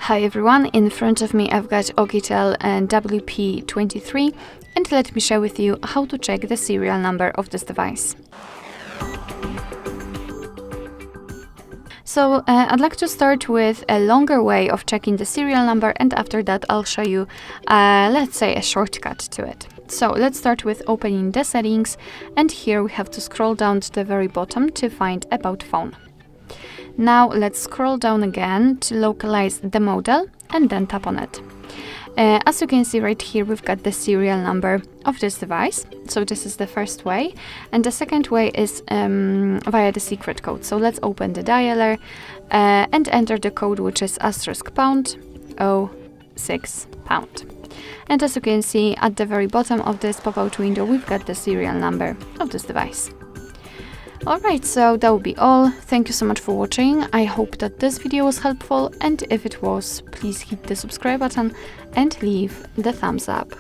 Hi everyone, in front of me I've got OUKITEL WP23 and let me share with you how to check the serial number of this device. So I'd like to start with a longer way of checking the serial number, and after that I'll show you, let's say, a shortcut to it. So let's start with opening the settings, and here we have to scroll down to the very bottom to find About Phone. Now let's scroll down again to localize the model and then tap on it. As you can see right here, we've got the serial number of this device. So this is the first way. And the second way is via the secret code. So let's open the dialer and enter the code, which is *#06#. And as you can see at the very bottom of this pop-out window, we've got the serial number of this device. Alright, so that will be all. Thank you so much for watching. I hope that this video was helpful, and if it was, please hit the subscribe button and leave the thumbs up.